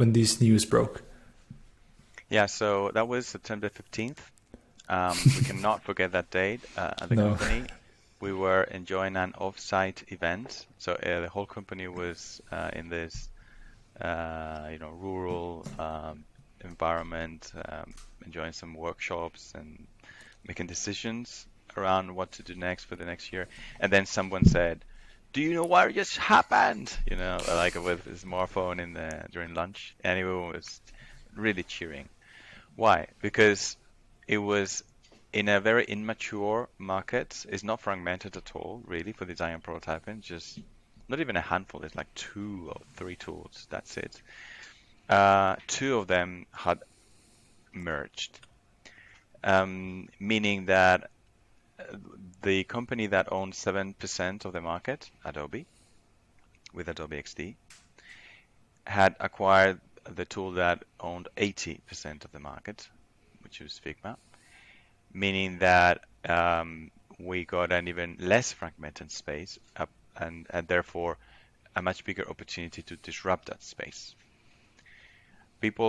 when this news broke? Yeah, so that was September 15th. We cannot forget that date at the No. company. We were enjoying an off-site event. So the whole company was in this, rural environment, enjoying some workshops and making decisions around what to do next for the next year. And then someone said, "Do you know what just happened?" Like with his smartphone during lunch, and everyone was really cheering. Why? Because it was in a very immature market. It's not fragmented at all, really, for design and prototyping. Just not even a handful. It's like two or three tools. That's it. Two of them had merged, meaning that the company that owns 7% of the market, Adobe, with Adobe XD, had acquired the tool that owned 80% of the market, which was Figma, meaning that we got an even less fragmented space and therefore a much bigger opportunity to disrupt that space. People